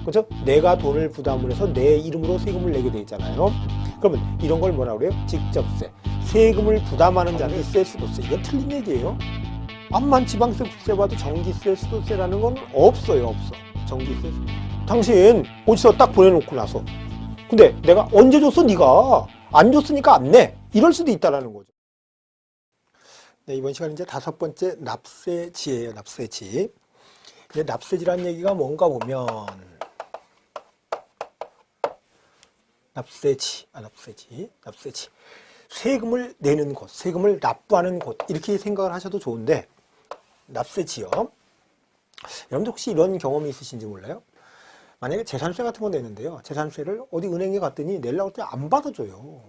그렇죠? 내가 돈을 부담을 해서 내 이름으로 세금을 내게 돼 있잖아요. 그러면 이런 걸 뭐라 그래요? 직접세. 세금을 부담하는 자는 세, 수도세. 이건 틀린 얘기예요. 암만 지방세, 국세 봐도 전기세, 수도세라는 건 없어요. 없어. 전기세. 당신 어디서 딱 보내놓고 나서 근데 내가 언제 줬어? 네가 안 줬으니까 안 내. 이럴 수도 있다라는 거죠. 네, 이번 시간은 이제 5번째 납세지예요. 납세지. 이제 납세지란 얘기가 뭔가 보면 납세지. 세금을 내는 곳, 세금을 납부하는 곳 이렇게 생각을 하셔도 좋은데 납세지요. 여러분들 혹시 이런 경험이 있으신지 몰라요? 만약에 재산세 같은 거 내는데요. 재산세를 어디 은행에 갔더니 내려고 할 때 안 받아줘요.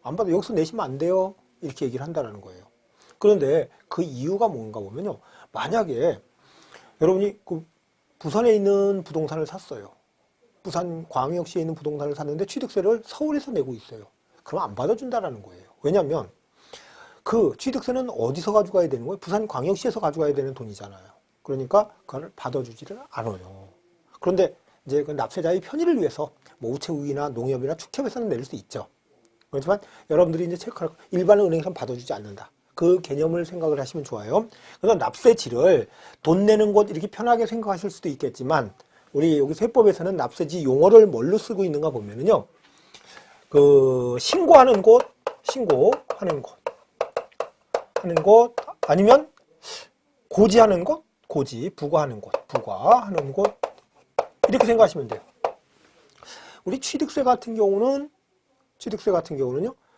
안 받아. 여기서 내시면 안 돼요. 이렇게 얘기를 한다는 거예요. 그런데 그 이유가 뭔가 보면요. 만약에 여러분이 그 부산에 있는 부동산을 샀어요. 부산 광역시에 있는 부동산을 샀는데 취득세를 서울에서 내고 있어요. 그럼 안 받아준다라는 거예요. 왜냐하면 그 취득세는 어디서 가져가야 되는 거예요? 부산 광역시에서 가져가야 되는 돈이잖아요. 그러니까 그걸 받아주지를 않아요. 그런데 이제 그 납세자의 편의를 위해서 뭐 우체국이나 농협이나 축협에서는 낼 수 있죠. 그렇지만 여러분들이 이제 체크할 일반 은행에서는 받아주지 않는다. 그 개념을 생각을 하시면 좋아요. 그래서 납세지를 돈 내는 곳 이렇게 편하게 생각하실 수도 있겠지만 우리 여기 세법에서는 납세지 용어를 뭘로 쓰고 있는가 보면은요. 그 신고하는 곳, 하는 곳 아니면 고지하는 곳, 부과하는 곳, 부과하는 곳 이렇게 생각하시면 돼요. 우리 취득세 같은 경우는요.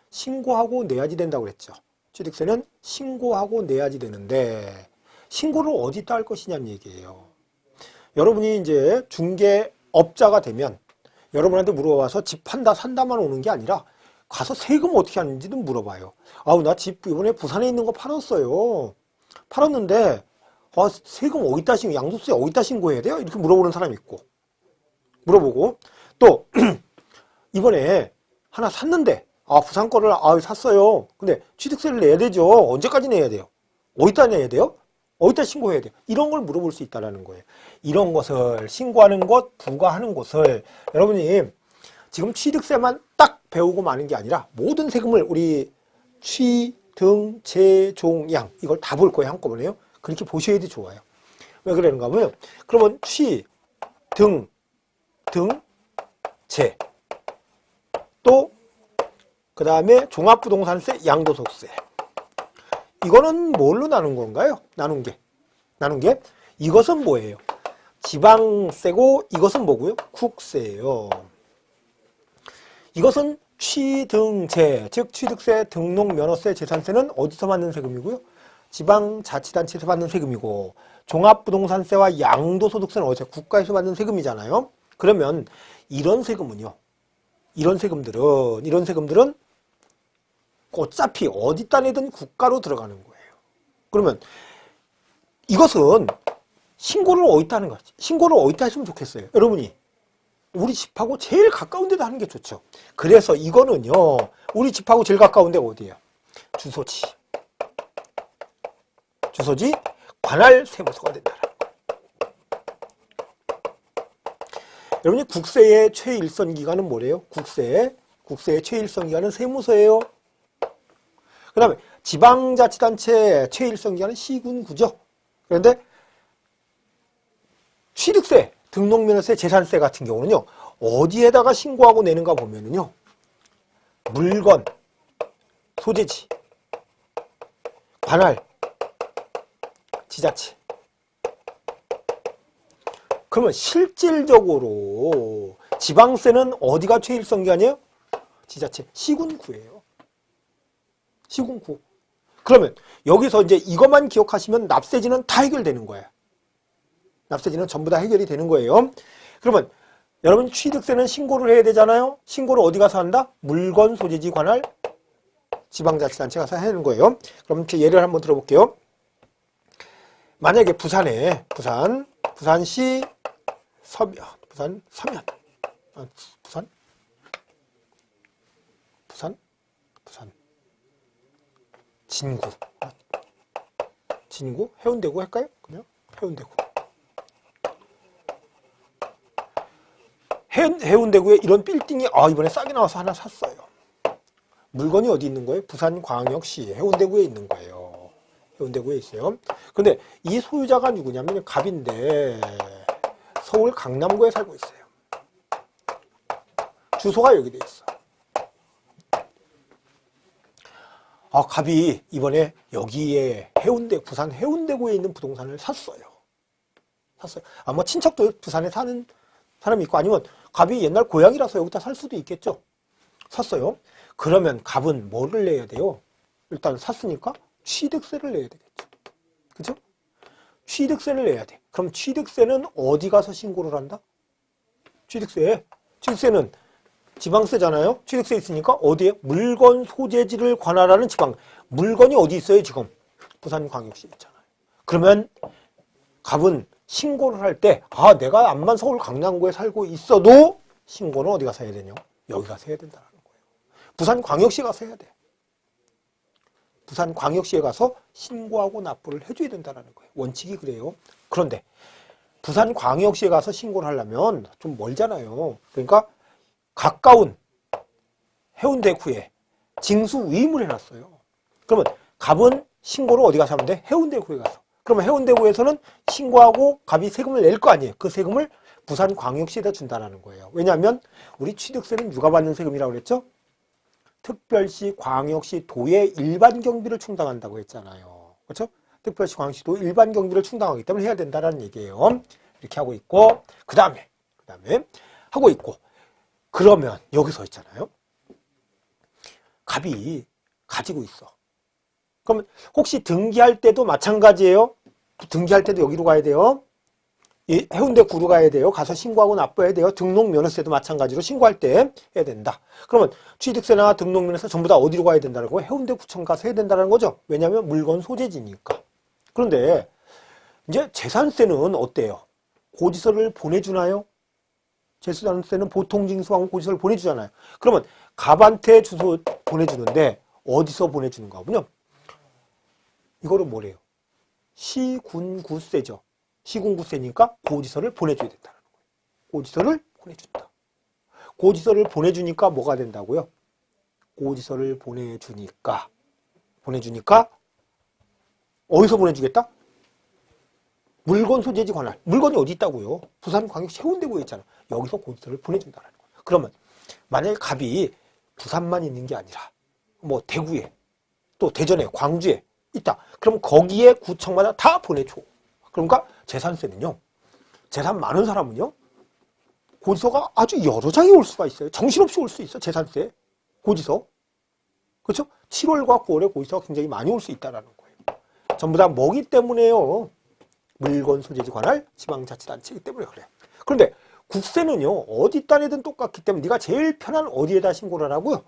신고하고 내야지 된다고 그랬죠. 취득세는 신고하고 내야지 되는데 신고를 어디다 할 것이냐는 얘기예요. 여러분이 이제 중개업자가 되면 여러분한테 물어봐서 집 판다 산다만 오는 게 아니라 가서 세금 어떻게 하는지도 물어봐요. 아우 나 집 이번에 부산에 있는 거 팔았어요. 팔았는데 세금 어디다 양도세 어디다 신고해야 돼요? 이렇게 물어보는 사람이 있고 물어보고 또 이번에 하나 샀는데 부산 거를 샀어요. 근데 취득세를 내야 되죠. 언제까지 내야 돼요? 어디다 내야 돼요? 어디다 신고해야 돼요? 이런 걸 물어볼 수 있다는 거예요. 이런 것을 신고하는 것, 부과하는 것을 여러분이 지금 취득세만 딱 배우고 마는 게 아니라 모든 세금을 우리 취, 등, 재, 종, 양 이걸 다 볼 거예요. 한꺼번에요. 그렇게 보셔야지 좋아요. 왜 그러는가 하면 그러면 취, 등, 재 또 그 다음에 종합부동산세, 양도소득세 이거는 뭘로 나눈 건가요? 나눈 게 이것은 뭐예요? 지방세고 이것은 뭐고요? 국세예요. 이것은 취등재, 즉 취득세, 등록면허세, 재산세는 어디서 받는 세금이고요? 지방자치단체에서 받는 세금이고 종합부동산세와 양도소득세는 어디서? 국가에서 받는 세금이잖아요. 그러면 이런 세금은요. 이런 세금들은 어차피 어디다 내든 국가로 들어가는 거예요. 그러면 이것은 신고를 어디다 하는 거지? 신고를 어디다 했으면 좋겠어요? 여러분이 우리 집하고 제일 가까운 데다 하는 게 좋죠. 그래서 이거는요. 우리 집하고 제일 가까운 데가 어디예요? 주소지 관할 세무서가 된다는 거예요. 여러분이 국세의 최일선 기관은 뭐래요? 국세의 최일선 기관은 세무서예요. 그 다음에 지방자치단체 최일선 기관은 시군구죠. 그런데 취득세, 등록면허세, 재산세 같은 경우는요. 어디에다가 신고하고 내는가 보면은요. 물건, 소재지, 관할, 지자체. 그러면 실질적으로 지방세는 어디가 최일선 기관이에요? 지자체, 시군구예요. 시군구. 그러면 여기서 이제 이것만 기억하시면 납세지는 다 해결되는 거예요. 납세지는 전부 다 해결이 되는 거예요. 그러면 여러분 취득세는 신고를 해야 되잖아요. 신고를 어디 가서 한다? 물건, 소재지, 관할, 지방자치단체 가서 해야 되는 거예요. 그럼 제 예를 한번 들어볼게요. 만약에 부산시 부산 진구 해운대구 할까요? 그냥 해운대구 해운대구에 이런 빌딩이 이번에 싸게 나와서 하나 샀어요. 물건이 어디 있는 거예요? 부산광역시 해운대구에 있는 거예요. 해운대구에 있어요. 근데 이 소유자가 누구냐면 갑인데 서울 강남구에 살고 있어요. 주소가 여기 돼 있어. 갑이 이번에 여기에 부산 해운대구에 있는 부동산을 샀어요. 아마 친척도 부산에 사는 사람이 있고 아니면 갑이 옛날 고향이라서 여기다 살 수도 있겠죠. 샀어요. 그러면 갑은 뭐를 내야 돼요? 일단 샀으니까 취득세를 내야 되겠죠. 그죠? 취득세를 내야 돼. 그럼 취득세는 어디 가서 신고를 한다? 취득세는 지방세잖아요. 취득세 있으니까 어디에? 물건 소재지를 관할하는 지방. 물건이 어디 있어요 지금? 부산광역시에 있잖아요. 그러면 갑은 신고를 할 때 내가 암만 서울 강남구에 살고 있어도 신고는 어디 가서 해야 되냐? 여기 가서 해야 된다는 거예요. 부산광역시에 가서 해야 돼. 부산광역시에 가서 신고하고 납부를 해줘야 된다는 거예요. 원칙이 그래요. 그런데 부산광역시에 가서 신고를 하려면 좀 멀잖아요. 그러니까 가까운 해운대구에 징수 위임을 해놨어요. 그러면 갑은 신고를 어디 가서 하면 돼? 해운대구에 가서. 그러면 해운대구에서는 신고하고 갑이 세금을 낼 거 아니에요. 그 세금을 부산광역시에다 준다는 거예요. 왜냐하면 우리 취득세는 누가 받는 세금이라고 그랬죠? 특별시, 광역시, 도의 일반 경비를 충당한다고 했잖아요. 그렇죠? 특별시, 광역시, 도 일반 경비를 충당하기 때문에 해야 된다는 얘기예요. 이렇게 하고 있고 그 다음에 하고 있고 그러면 여기서 있잖아요. 갑이 가지고 있어. 그러면 혹시 등기할 때도 마찬가지예요. 등기할 때도 여기로 가야 돼요. 해운대구로 가야 돼요. 가서 신고하고 납부해야 돼요. 등록면허세도 마찬가지로 신고할 때 해야 된다. 그러면 취득세나 등록면허세 전부 다 어디로 가야 된다는 거예요? 해운대구청 가서 해야 된다는 거죠. 왜냐하면 물건 소재지니까. 그런데 이제 재산세는 어때요? 고지서를 보내주나요? 재산세는 보통 징수하고 고지서를 보내주잖아요. 그러면 갑한테 주소 보내주는데 어디서 보내주는 거군요? 이거를 뭐래요? 시군구세죠. 시군구세니까 고지서를 보내줘야 된다는 거예요. 고지서를 보내준다. 고지서를 보내주니까 뭐가 된다고요? 고지서를 보내주니까 어디서 보내주겠다? 물건 소재지 관할. 물건이 어디 있다고요? 부산광역시 해운대구에 있잖아. 여기서 고지서를 보내준다는 거예요. 그러면 만약에 갑이 부산만 있는 게 아니라 뭐 대구에 또 대전에 광주에 있다. 그럼 거기에 구청마다 다 보내줘. 그러니까 재산세는요. 재산 많은 사람은요. 고지서가 아주 여러 장이 올 수가 있어요. 정신없이 올 수 있어. 재산세. 고지서. 그렇죠? 7월과 9월에 고지서가 굉장히 많이 올 수 있다는 거예요. 전부 다 뭐기 때문에요. 물건 소재지 관할 지방자치단체이기 때문에 그래요. 그런데 국세는요. 어디 딴에든 똑같기 때문에 네가 제일 편한 어디에다 신고를 하라고요?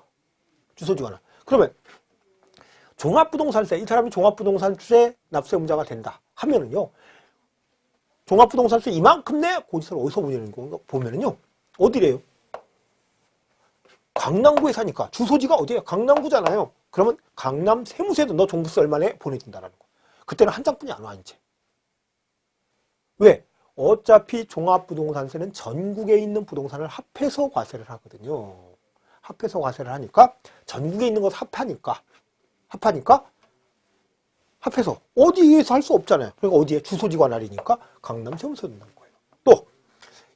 주소지 관할. 그러면 종합부동산세, 이 사람이 종합부동산세 납세의무자가 된다 하면은요. 종합부동산세 이만큼 내 고지서를 어디서 보내는 건가 보면은요. 어디래요? 강남구에 사니까 주소지가 어디예요? 강남구잖아요. 그러면 강남 세무세도 너 종부세 얼마 내 보내준다라는 거. 그때는 한 장뿐이 안 와 이제. 왜? 어차피 종합부동산세는 전국에 있는 부동산을 합해서 과세를 하거든요. 합해서 과세를 하니까 전국에 있는 것 합하니까 합해서 어디에서 할 수 없잖아요. 그러니까 어디에 주소지 관할이니까 강남 세무서 낸다는 거예요. 또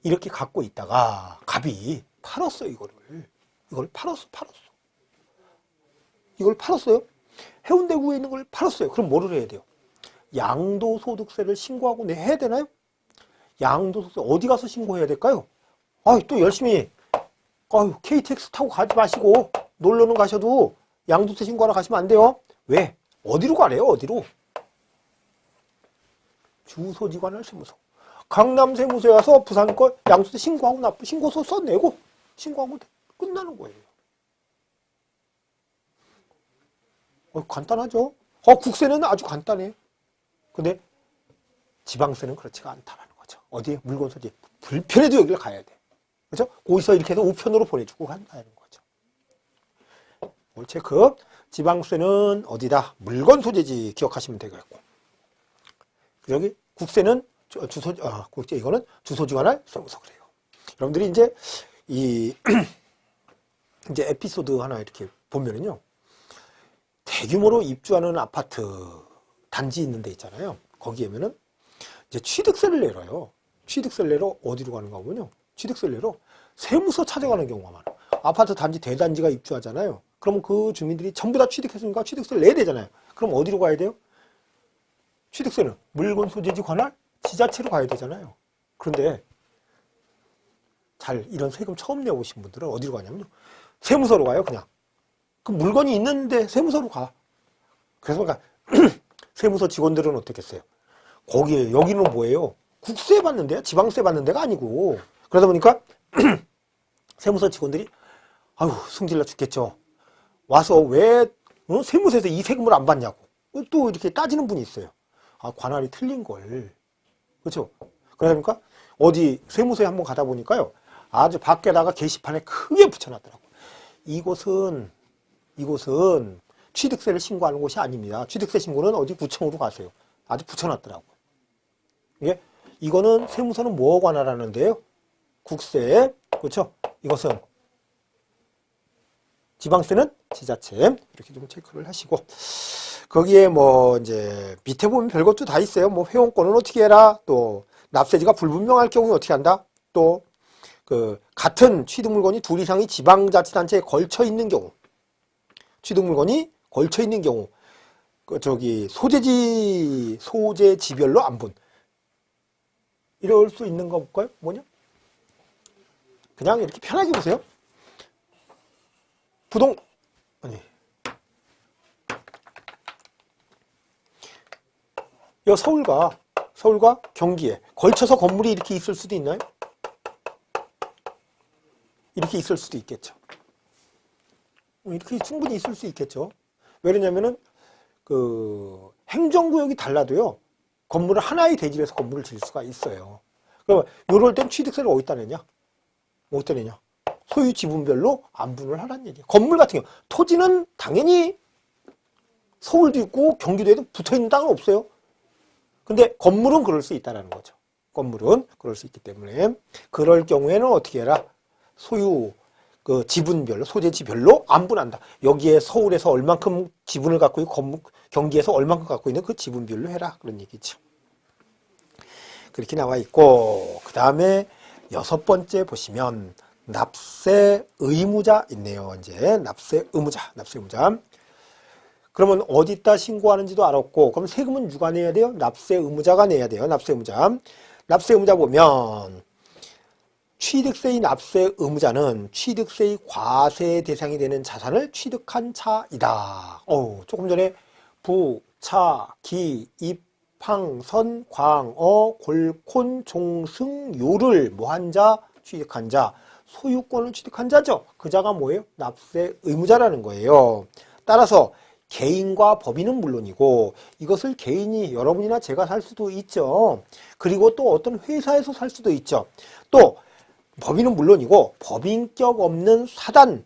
이렇게 갖고 있다가 갑이 팔았어요. 이걸 팔았어. 이걸 팔았어요. 해운대구에 있는 걸 팔았어요. 그럼 뭐를 해야 돼요? 양도소득세를 신고하고 해야 되나요? 양도소득세 어디 가서 신고해야 될까요? 또 열심히 KTX 타고 가지 마시고 놀러는 가셔도 양도세 신고하러 가시면 안 돼요. 왜? 어디로 가래요? 어디로? 주소지 관할 세무서. 강남 세무서에 가서 부산 거 양도세 신고하고 납부 신고서 써내고 신고하고 끝나는 거예요. 간단하죠? 국세는 아주 간단해. 근데 지방세는 그렇지가 않다는 거죠. 어디에? 물건 소재. 불편해도 여기를 가야 돼. 그렇죠? 거기서 이렇게 해서 우편으로 보내주고 간다는 거죠. 올 체크. 지방세는 어디다? 물건 소재지 기억하시면 되겠고. 여기 국세는 이거는 주소지 관할 세무서 그래요. 여러분들이 이제 이 이제 에피소드 하나 이렇게 보면은요. 대규모로 입주하는 아파트 단지 있는 데 있잖아요. 거기에면은 이제 취득세를 내려요. 취득세를 내러 어디로 가는가 보면요. 취득세를 내러 세무서 찾아가는 경우가 많아요. 아파트 단지 대단지가 입주하잖아요. 그러면 그 주민들이 전부 다 취득했으니까 취득세를 내야 되잖아요. 그럼 어디로 가야 돼요? 취득세는 물건 소재지 관할 지자체로 가야 되잖아요. 그런데 잘 이런 세금 처음 내오신 분들은 어디로 가냐면요. 세무서로 가요, 그냥. 그 물건이 있는데 세무서로 가. 그래서 그러니까 세무서 직원들은 어떻겠어요? 거기에 여기는 뭐예요? 국세 받는 데야? 지방세 받는 데가 아니고. 그러다 보니까 세무서 직원들이 아유 승질나 죽겠죠. 와서 왜 세무서에서 이 세금을 안 받냐고 또 이렇게 따지는 분이 있어요. 아 관할이 틀린 걸. 그렇죠? 그러니까 어디 세무서에 한번 가다 보니까요. 아주 밖에다가 게시판에 크게 붙여놨더라고. 이곳은 취득세를 신고하는 곳이 아닙니다. 취득세 신고는 어디 구청으로 가세요. 아주 붙여놨더라고. 이거는 세무서는 뭐 관할하는데요? 국세, 그렇죠? 이것은 지방세는 지자체. 이렇게 좀 체크를 하시고 거기에 뭐 이제 밑에 보면 별것도 다 있어요. 뭐 회원권은 어떻게 해라. 또 납세지가 불분명할 경우에 어떻게 한다. 또 그 같은 취득 물건이 둘 이상이 지방자치단체에 걸쳐 있는 경우, 취득 물건이 걸쳐 있는 경우, 그 저기 소재지별로 안분. 이럴 수 있는 거 볼까요? 뭐냐? 그냥 이렇게 편하게 보세요. 이 서울과 경기에 걸쳐서 건물이 이렇게 있을 수도 있나요? 이렇게 있을 수도 있겠죠. 이렇게 충분히 있을 수 있겠죠. 왜냐면은 그 행정구역이 달라도요. 건물을 하나의 대지에서 건물을 지을 수가 있어요. 그러면 이럴 땐 취득세를 어디다 내냐? 어디다 내냐? 소유 지분별로 안분을 하라는 얘기예요. 건물 같은 경우 토지는 당연히 서울도 있고 경기도에도 붙어있는 땅은 없어요. 근데 건물은 그럴 수 있다는 거죠. 건물은 그럴 수 있기 때문에 그럴 경우에는 어떻게 해라? 소유 그 지분별로 소재지별로 안분한다. 여기에 서울에서 얼만큼 지분을 갖고 있고 경기에서 얼만큼 갖고 있는 그 지분별로 해라. 그런 얘기죠. 그렇게 나와 있고 그 다음에 6번째 보시면 납세 의무자 있네요. 이제 납세 의무자. 그러면 어디다 신고하는지도 알았고 그럼 세금은 누가 내야 돼요? 납세 의무자가 내야 돼요. 납세 의무자 보면 취득세의 납세 의무자는 취득세의 과세 대상이 되는 자산을 취득한 차이다. 조금 전에 부, 차, 기, 입, 팡, 선, 광, 골, 콘, 종, 승, 요를 뭐한 자, 취득한 자, 소유권을 취득한 자죠. 그 자가 뭐예요? 납세 의무자라는 거예요. 따라서 개인과 법인은 물론이고 이것을 개인이 여러분이나 제가 살 수도 있죠. 그리고 또 어떤 회사에서 살 수도 있죠. 또 법인은 물론이고 법인격 없는 사단,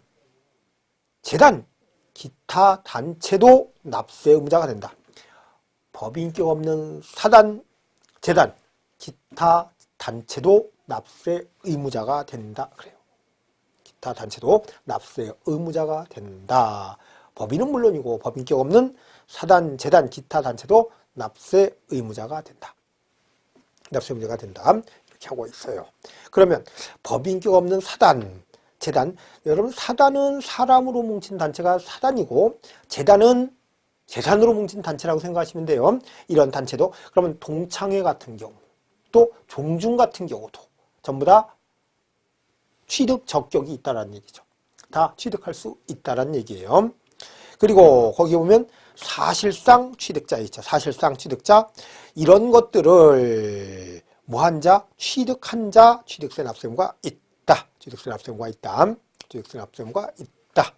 재단, 기타 단체도 납세 의무자가 된다. 법인격 없는 사단, 재단, 기타 단체도 납세 의무자가 된다. 그래요. 기타 단체도 납세 의무자가 된다. 법인은 물론이고 법인격 없는 사단, 재단, 기타 단체도 납세 의무자가 된다. 납세 의무자가 된다. 이렇게 하고 있어요. 그러면 법인격 없는 사단, 재단, 여러분 사단은 사람으로 뭉친 단체가 사단이고 재단은 재산으로 뭉친 단체라고 생각하시면 돼요. 이런 단체도 그러면 동창회 같은 경우 또 종중 같은 경우도 전부 다 취득 적격이 있다라는 얘기죠. 다 취득할 수 있다라는 얘기예요. 그리고 거기 보면 사실상 취득자 있죠. 사실상 취득자 이런 것들을 뭐한 자, 취득한 자, 취득세 납세 의무가 있다. 취득세 납세 의무가 있다. 취득세 납세 의무가 있다.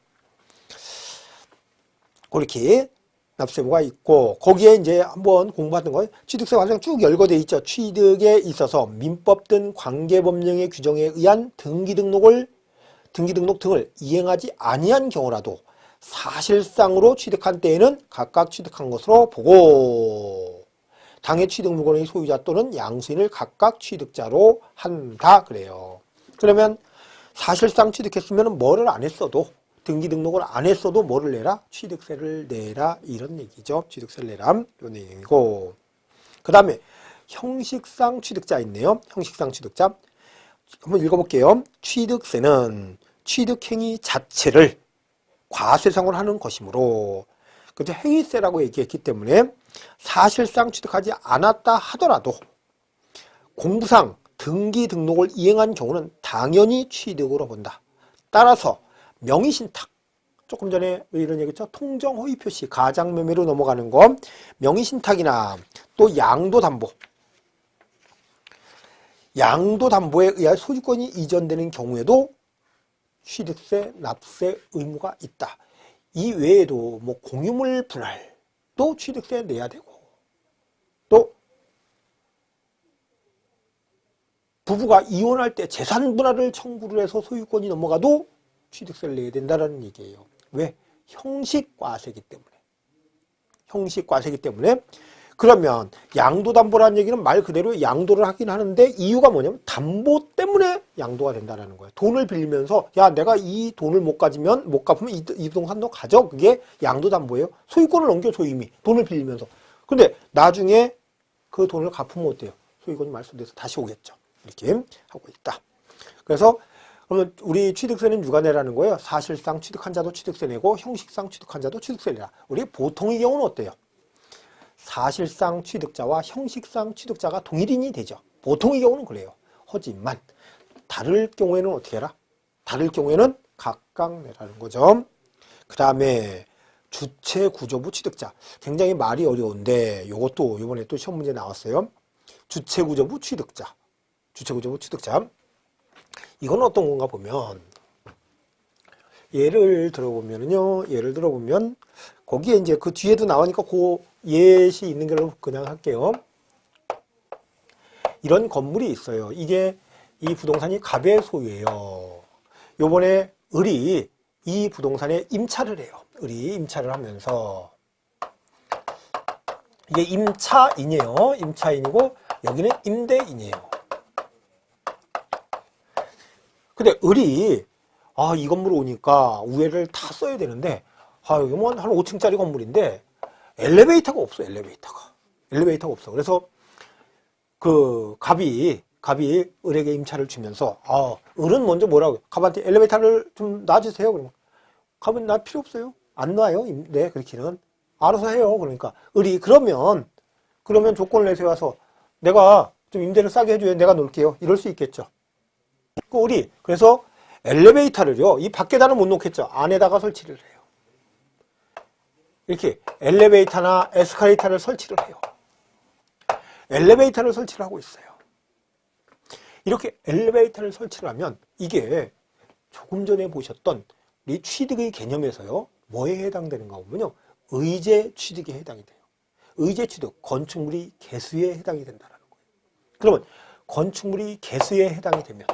그렇게 납세 의무가 있고 거기에 이제 한번 공부하던 거 취득세 과정 쭉 열거되어 있죠. 취득에 있어서 민법 등 관계법령의 규정에 의한 등기등록 등을 이행하지 아니한 경우라도 사실상으로 취득한 때에는 각각 취득한 것으로 보고 당해 취득 물건의 소유자 또는 양수인을 각각 취득자로 한다 그래요. 그러면 사실상 취득했으면 뭐를 안 했어도 등기 등록을 안 했어도 뭐를 내라? 취득세를 내라 이런 얘기죠. 취득세를 내라 이런 내용이고 그 다음에 형식상 취득자 있네요. 형식상 취득자 한번 읽어볼게요. 취득세는 취득행위 자체를 과세상으로 하는 것이므로 그죠? 행위세라고 얘기했기 때문에 사실상 취득하지 않았다 하더라도 공부상 등기 등록을 이행한 경우는 당연히 취득으로 본다. 따라서 명의신탁 조금 전에 이런 얘기했죠. 통정허위 표시 가장매매로 넘어가는 거 명의신탁이나 또 양도담보에 의하여 소유권이 이전되는 경우에도 취득세, 납세 의무가 있다. 이 외에도 뭐 공유물 분할도 취득세 내야 되고 또 부부가 이혼할 때 재산 분할을 청구를 해서 소유권이 넘어가도 취득세를 내야 된다는 얘기예요. 왜? 형식과세이기 때문에. 형식과세이기 때문에 그러면 양도담보라는 얘기는 말 그대로 양도를 하긴 하는데 이유가 뭐냐면 담보 때문에 양도가 된다는 거예요. 돈을 빌리면서 야 내가 이 돈을 못 갚으면 이 부동산 너 가져. 그게 양도담보예요. 소유권을 넘겨줘 이미 돈을 빌리면서. 근데 나중에 그 돈을 갚으면 어때요? 소유권이 말소돼서 다시 오겠죠. 이렇게 하고 있다. 그래서 그러면 우리 취득세는 누가 내라는 거예요? 사실상 취득한 자도 취득세 내고 형식상 취득한 자도 취득세 내라. 우리 보통의 경우는 어때요? 사실상 취득자와 형식상 취득자가 동일인이 되죠. 보통의 경우는 그래요. 하지만 다를 경우에는 어떻게 해라? 다를 경우에는 각각 내라는 거죠. 그 다음에 주체구조부 취득자. 굉장히 말이 어려운데 이것도 이번에 또 시험 문제 나왔어요. 주체구조부 취득자. 주체구조부 취득자. 이건 어떤 건가 보면 예를 들어보면 거기에 이제 그 뒤에도 나오니까 그 예시 있는 걸로 그냥 할게요. 이런 건물이 있어요. 이게 이 부동산이 갑의 소유예요. 요번에 을이 이 부동산에 임차를 해요. 을이 임차를 하면서 이게 임차인이에요. 임차인이고 여기는 임대인이에요. 근데 을이 이 건물 오니까 우회를 다 써야 되는데 여기 뭐 한 5층짜리 건물인데 엘리베이터가 없어. 엘리베이터가 없어. 그래서 그 갑이 을에게 임차를 주면서 을은 먼저 뭐라고 갑한테 엘리베이터를 좀 놔주세요. 그러면 갑은 나 필요 없어요. 안 놔요. 네, 그렇게는 알아서 해요. 그러니까 을이 그러면 조건을 내세워서 내가 좀 임대를 싸게 해줘요. 내가 놓을게요. 이럴 수 있겠죠. 을이 그래서 엘리베이터를요. 이 밖에다는 못 놓겠죠. 안에다가 설치를 해요. 이렇게 엘리베이터나 에스컬레이터를 설치를 해요. 엘리베이터를 설치를 하고 있어요. 이렇게 엘리베이터를 설치를 하면 이게 조금 전에 보셨던 이 취득의 개념에서요. 뭐에 해당되는가 보면요. 의제 취득에 해당이 돼요. 의제 취득, 건축물이 개수에 해당이 된다는 거예요. 그러면 건축물이 개수에 해당이 되면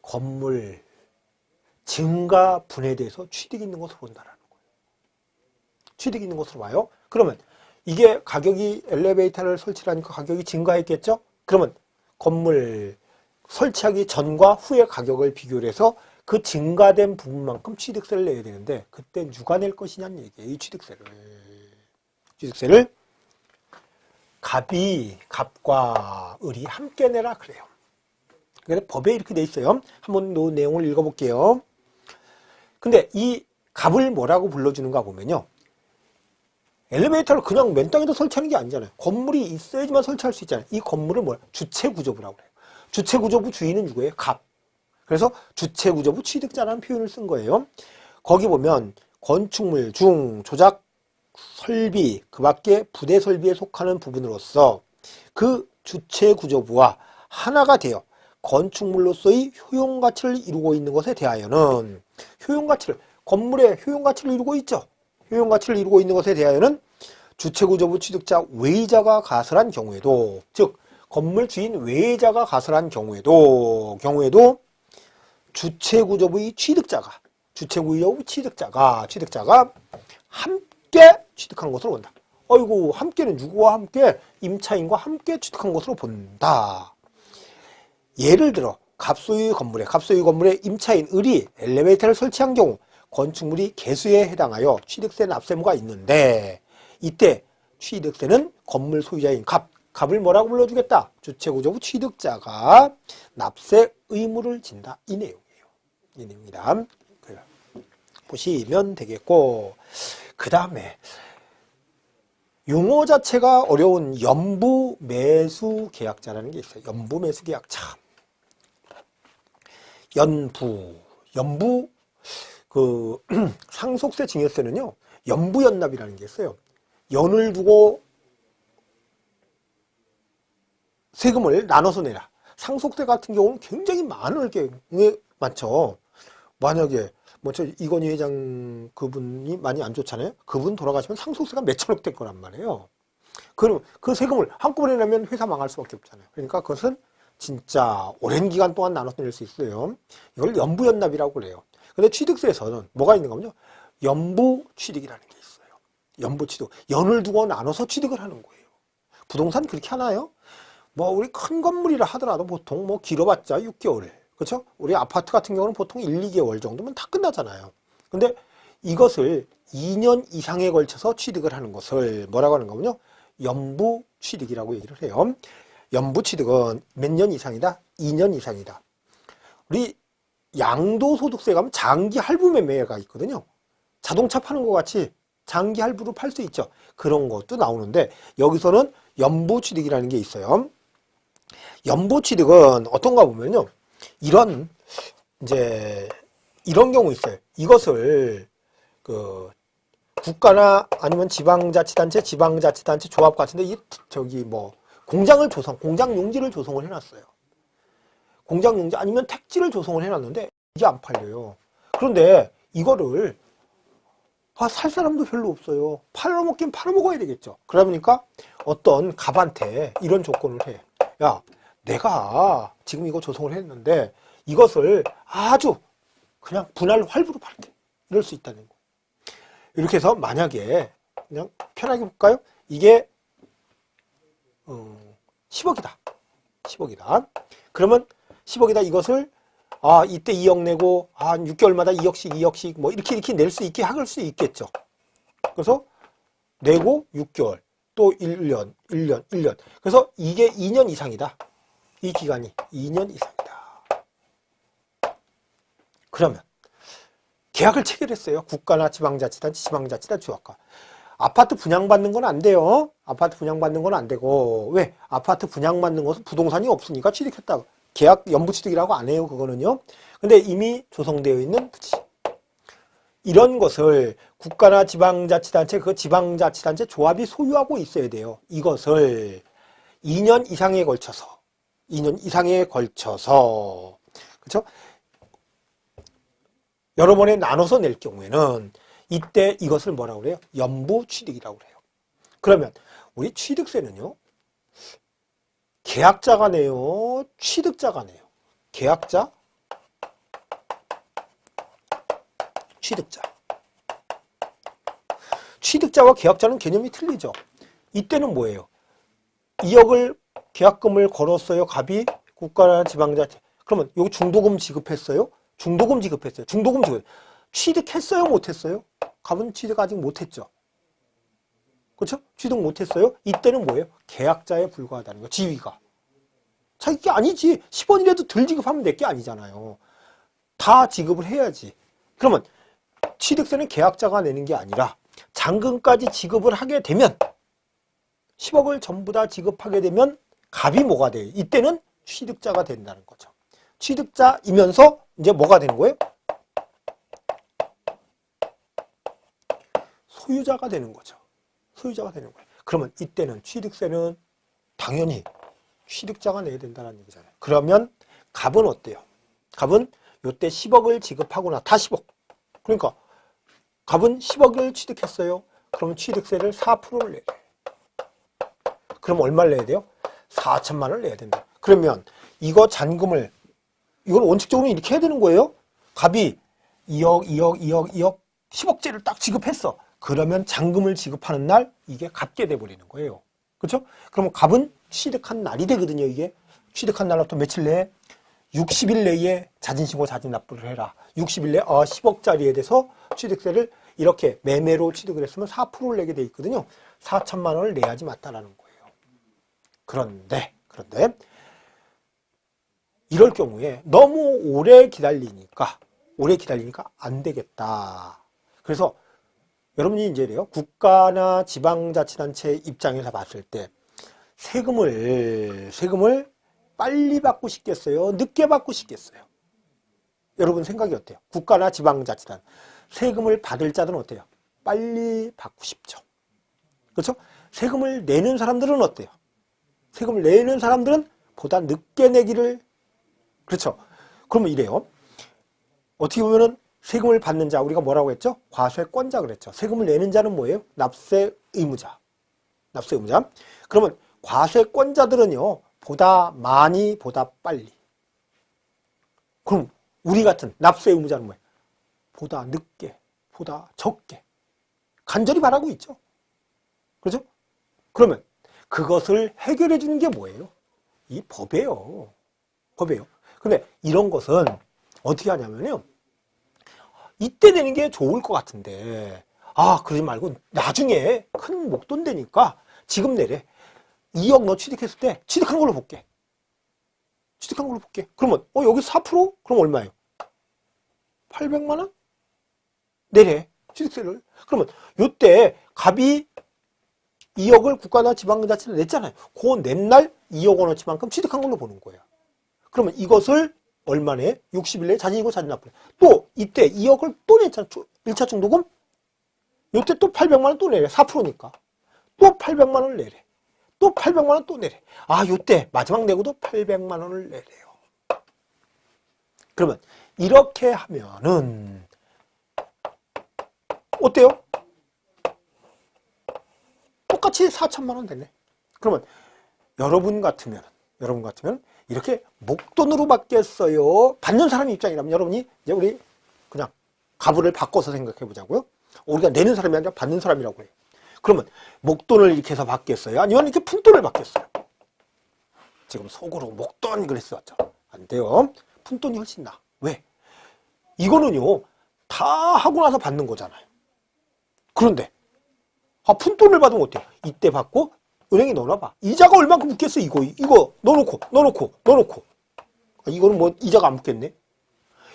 건물 증가 분해돼서 취득이 있는 것으로 본다는 거예요. 취득이 있는 것으로 봐요. 그러면 이게 가격이 엘리베이터를 설치하니까 가격이 증가했겠죠? 그러면 건물 설치하기 전과 후의 가격을 비교를 해서 그 증가된 부분만큼 취득세를 내야 되는데 그때 누가 낼 것이냐는 얘기예요. 이 취득세를 갑과 을이 함께 내라 그래요. 그래서 법에 이렇게 돼 있어요. 한번 이 내용을 읽어볼게요. 근데 이 갑을 뭐라고 불러주는가 보면요. 엘리베이터를 그냥 맨 땅에다 설치하는 게 아니잖아요. 건물이 있어야지만 설치할 수 있잖아요. 이 건물을 주체구조부라고 그래요. 주체구조부 주인은 누구예요? 갑. 그래서 주체구조부 취득자라는 표현을 쓴 거예요. 거기 보면 건축물 중 조작 설비, 그 밖에 부대 설비에 속하는 부분으로서 그 주체구조부와 하나가 되어 건축물로서의 효용가치를 이루고 있는 것에 대하여는 건물의 효용가치를 이루고 있죠. 효용가치를 이루고 있는 것에 대하여는 주체구조부 취득자 외의자가 가설한 경우에도 즉 건물 주인 외의자가 가설한 경우에도 주체구조부의 취득자가 함께 취득한 것으로 본다. 함께는 누구와 함께? 임차인과 함께 취득한 것으로 본다. 예를 들어 갑소유 건물에 임차인 을이 엘리베이터를 설치한 경우 건축물이 개수에 해당하여 취득세 납세무가 있는데, 이때 취득세는 건물 소유자인 갑을 뭐라고 불러주겠다? 주체구조부 취득자가 납세 의무를 진다. 이 내용이에요. 이 내용이다. 보시면 되겠고, 그 다음에 용어 자체가 어려운 연부 매수 계약자라는 게 있어요. 연부 매수 계약자. 연부 그 상속세 증여세는요, 연부연납이라는 게 있어요. 연을 두고 세금을 나눠서 내라. 상속세 같은 경우는 굉장히 많을 경우에 많죠. 만약에 저 이건희 회장 그분이 많이 안 좋잖아요. 그분 돌아가시면 상속세가 몇천억 될 거란 말이에요. 그럼 그 세금을 한꺼번에 내면 회사 망할 수밖에 없잖아요. 그러니까 그것은 진짜 오랜 기간 동안 나눠서 낼 수 있어요. 이걸 연부연납이라고 그래요. 근데 취득세에서는 뭐가 있는가 하면요, 연부취득이라는 게 있어요. 연부취득. 연을 두고 나눠서 취득을 하는 거예요. 부동산 그렇게 하나요? 우리 큰 건물이라 하더라도 보통 길어봤자 6개월. 그렇죠? 우리 아파트 같은 경우는 보통 1, 2개월 정도면 다 끝나잖아요. 근데 이것을 2년 이상에 걸쳐서 취득을 하는 것을 뭐라고 하는가 하면요, 연부취득이라고 얘기를 해요. 연부취득은 몇 년 이상이다? 2년 이상이다. 우리 양도소득세 가면 장기 할부 매매가 있거든요. 자동차 파는 것 같이 장기 할부로 팔 수 있죠. 그런 것도 나오는데, 여기서는 연부취득이라는 게 있어요. 연부취득은 어떤가 보면요, 이런 경우 있어요. 이것을 국가나 아니면 지방자치단체 조합 같은데 공장 용지를 조성을 해놨어요. 공장 용지 아니면 택지를 조성을 해놨는데 이게 안 팔려요. 그런데 이거를 살 사람도 별로 없어요. 팔아먹긴 팔아먹어야 되겠죠. 그러다 보니까 어떤 갑한테 이런 조건을 해. 야, 내가 지금 이거 조성을 했는데 이것을 아주 그냥 분할 활부로 팔게. 이럴 수 있다는 거. 이렇게 해서 만약에 그냥 편하게 볼까요? 이게 10억이다. 10억이다. 그러면 10억이다. 이것을 이때 2억 내고 6개월마다 2억씩 이렇게 낼 수 있게 할 수 있겠죠. 그래서 내고 6개월 또 1년. 그래서 이게 2년 이상이다. 이 기간이 2년 이상이다. 그러면 계약을 체결했어요. 국가나 지방자치단체 조합과. 아파트 분양받는 건 안 돼요. 아파트 분양받는 건 안 되고. 왜? 아파트 분양받는 것은 부동산이 없으니까 취득했다고. 계약 연부취득이라고 안 해요. 그거는요. 근데 이미 조성되어 있는 부지. 이런 것을 국가나 지방자치단체, 지방자치단체 조합이 소유하고 있어야 돼요. 이것을 2년 이상에 걸쳐서. 그렇죠? 여러 번에 나눠서 낼 경우에는 이때 이것을 뭐라고 그래요? 연부취득이라고 그래요. 그러면 우리 취득세는요, 계약자가 내요? 취득자가 내요? 계약자? 취득자. 취득자와 계약자는 개념이 틀리죠. 이때는 뭐예요? 2억을 계약금을 걸었어요. 갑이 국가나 지방자치. 그러면 여기 중도금 지급했어요? 중도금 지급. 취득했어요? 못했어요? 갑은 취득 아직 못했죠. 그렇죠? 취득 못했어요? 이때는 뭐예요? 계약자에 불과하다는 거. 지위가. 자, 이게 아니지. 10원이라도 덜 지급하면 될 게 아니잖아요. 다 지급을 해야지. 그러면 취득세는 계약자가 내는 게 아니라 잔금까지 지급을 하게 되면, 10억을 전부 다 지급하게 되면 갑이 뭐가 돼요? 이때는 취득자가 된다는 거죠. 취득자이면서 이제 뭐가 되는 거예요? 소유자가 되는 거죠. 소유자가 되는 거예요. 그러면 이때는 취득세는 당연히 취득자가 내야 된다는 얘기잖아요. 그러면 갑은 어때요? 갑은 요때 10억을 지급하거나 다 10억. 그러니까 갑은 10억을 취득했어요. 그러면 취득세를 4%를 내야 돼요. 그럼 얼마를 내야 돼요? 4천만 원을 내야 된다. 그러면 이거 잔금을, 이걸 원칙적으로 이렇게 해야 되는 거예요. 갑이 2억 10억짜리를 딱 지급했어. 그러면 잔금을 지급하는 날 이게 갚게 돼버리는 거예요. 그렇죠? 그러면 갑은 취득한 날이 되거든요. 이게 취득한 날로부터 며칠 내에 60일 내에 자진신고 자진납부를 해라. 60일 내에 10억짜리에 대해서 취득세를 이렇게 매매로 취득을 했으면 4%를 내게 돼 있거든요. 4천만 원을 내야지 맞다라는 거예요. 그런데 이럴 경우에 너무 오래 기다리니까 안 되겠다. 그래서 여러분이 이제 이래요. 국가나 지방자치단체 입장에서 봤을 때 세금을 빨리 받고 싶겠어요? 늦게 받고 싶겠어요? 여러분 생각이 어때요? 국가나 지방자치단 세금을 받을 자들은 어때요? 빨리 받고 싶죠. 그렇죠? 세금을 내는 사람들은 어때요? 세금을 내는 사람들은 보다 늦게 내기를, 그렇죠? 그러면 이래요. 어떻게 보면은 세금을 받는 자, 우리가 뭐라고 했죠? 과세권자 그랬죠. 세금을 내는 자는 뭐예요? 납세 의무자. 그러면 과세권자들은요, 보다 많이, 보다 빨리. 그럼 우리 같은 납세 의무자는 뭐예요? 보다 늦게, 보다 적게. 간절히 바라고 있죠. 그렇죠? 그러면 그것을 해결해 주는 게 뭐예요? 이 법이에요. 근데 이런 것은 어떻게 하냐면요. 이때 내는 게 좋을 것 같은데, 그러지 말고 나중에 큰 목돈 되니까 지금 내래. 2억 너 취득했을 때 취득한 걸로 볼게. 그러면 여기 4%? 그럼 얼마예요? 800만 원? 내래. 취득세를. 그러면 요때 갑이 2억을 국가나 지방자치를 냈잖아요. 그 낸 날 2억 원어치만큼 취득한 걸로 보는 거예요. 그러면 이것을 얼마 내에? 60일 내에 자진이고 자진납부. 또 이때 2억을 또 냈잖아. 1차 중도금? 요때 또 800만 원 또 내래. 4%니까. 또 800만 원을 내래. 또 800만 원 또 내래. 요때 마지막 내고도 800만 원을 내래요. 그러면 이렇게 하면은 어때요? 똑같이 4천만 원 되네. 그러면 여러분 같으면 이렇게 목돈으로 받겠어요? 받는 사람 입장이라면 여러분이 이제 우리 그냥 가부를 바꿔서 생각해 보자고요. 우리가 내는 사람이 아니라 받는 사람이라고 해요. 그러면 목돈을 이렇게 해서 받겠어요? 아니면 이렇게 푼돈을 받겠어요? 지금 속으로 목돈 그랬었죠. 안 돼요. 푼돈이 훨씬 나아. 왜? 이거는요, 다 하고 나서 받는 거잖아요. 그런데 푼돈을 받으면 어때요? 이때 받고 은행에 넣어놔봐. 이자가 얼마큼 붙겠어? 이거 넣어놓고 이거는 뭐 이자가 안 붙겠네.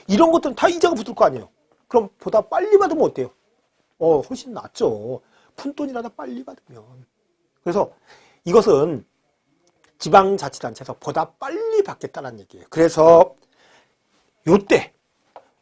이런 것들은 다 이자가 붙을 거 아니에요. 그럼 보다 빨리 받으면 어때요? 훨씬 낫죠. 푼돈이라도 빨리 받으면. 그래서 이것은 지방자치단체에서 보다 빨리 받겠다는 얘기예요. 그래서 요때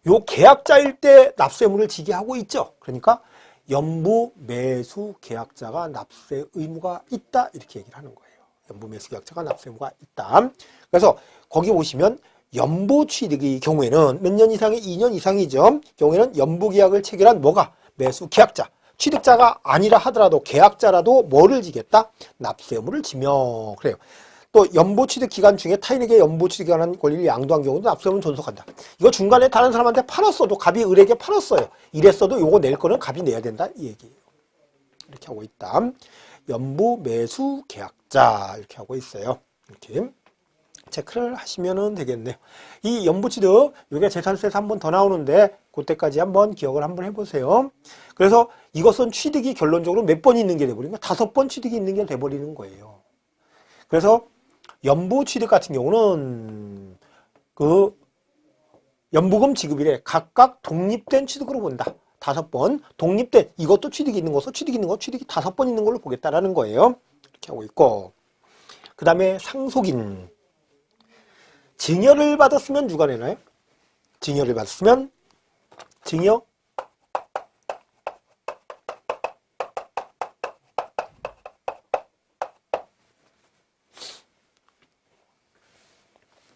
요 계약자일 때 납세의무를 지게 하고 있죠. 그러니까 연부 매수 계약자가 납세 의무가 있다 이렇게 얘기를 하는 거예요. 연부 매수 계약자가 납세 의무가 있다. 그래서 거기 보시면 연부 취득의 경우에는 몇 년 이상이 2년 이상이죠. 경우에는 연부 계약을 체결한 뭐가 매수 계약자. 취득자가 아니라 하더라도 계약자라도 뭐를 지겠다? 납세 의무를 지며 그래요. 또 연보 취득 기간 중에 타인에게 연보 취득 기간한 권리를 양도한 경우도 납세 의무는 존속한다. 이거 중간에 다른 사람한테 팔았어도 갑이 을에게 팔았어요. 이랬어도 요거 낼 거는 갑이 내야 된다 이 얘기예요. 이렇게 하고 있다. 연보 매수 계약자 이렇게 하고 있어요. 이렇게 체크를 하시면 되겠네요. 이 연보 취득 요게 재산세에서 한 번 더 나오는데 그때까지 한번 기억을 한번 해보세요. 그래서 이것은 취득이 결론적으로 몇 번 있는 게 돼버리는 거예요. 5번 취득이 있는 게 돼버리는 거예요. 그래서 연부 취득 같은 경우는 그 연부금 지급일에 각각 독립된 취득으로 본다. 5번 독립된 이것도 취득이 있는 것도 취득이 5번 있는 걸로 보겠다라는 거예요. 이렇게 하고 있고 그 다음에 상속인 증여를 받았으면 누가 내나요? 증여를 받았으면 증여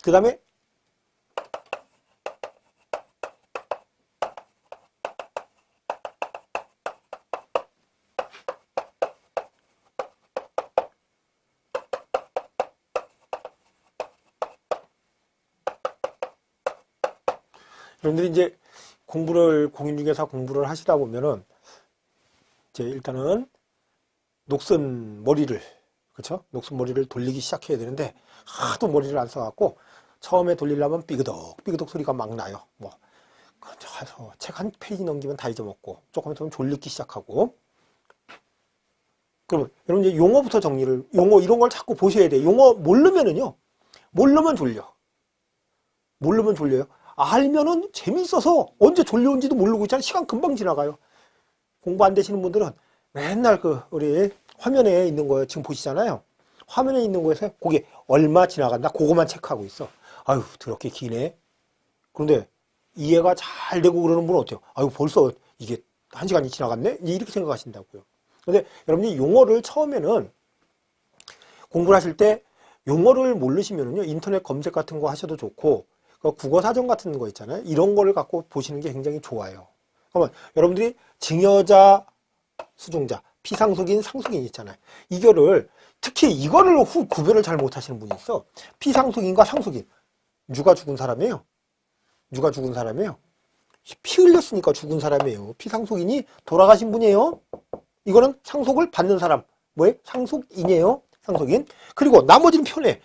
그 다음에 여러분들이 이제 공인중개사 공부를 하시다 보면은 이제 일단은 녹슨 머리를 그렇죠? 녹슨머리를 돌리기 시작해야 되는데 하도 머리를 안 써갖고 처음에 돌리려면 삐그덕 삐그덕 소리가 막 나요. 뭐 책 한 페이지 넘기면 다 잊어먹고 조금 있으면 졸리기 시작하고. 그러면 여러분 이제 용어부터 정리를, 용어 이런 걸 자꾸 보셔야 돼요. 용어 모르면은요, 모르면 졸려. 모르면 졸려요. 알면은 재밌어서 언제 졸려온지도 모르고 있잖아요. 시간 금방 지나가요. 공부 안 되시는 분들은 맨날 우리 화면에 있는 거 지금 보시잖아요. 화면에 있는 거에서 그게 얼마 지나간다, 그거만 체크하고 있어. 아유, 더럽게 기네. 그런데 이해가 잘 되고 그러는 분은 어때요? 아유, 벌써 이게 1시간이 지나갔네? 이렇게 생각하신다고요. 근데 여러분이 용어를 처음에는 공부를 하실 때 용어를 모르시면은요, 인터넷 검색 같은 거 하셔도 좋고, 국어 사전 같은 거 있잖아요. 이런 거를 갖고 보시는 게 굉장히 좋아요. 그러면 여러분들이 증여자, 수중자, 피상속인, 상속인 있잖아요. 이거를, 특히 이거를 구별을 잘 못하시는 분이 있어. 피상속인과 상속인. 누가 죽은 사람이에요? 누가 죽은 사람이에요? 피 흘렸으니까 죽은 사람이에요. 피상속인이 돌아가신 분이에요. 이거는 상속을 받는 사람. 뭐예요? 상속인이에요. 상속인. 그리고 나머지는 편해.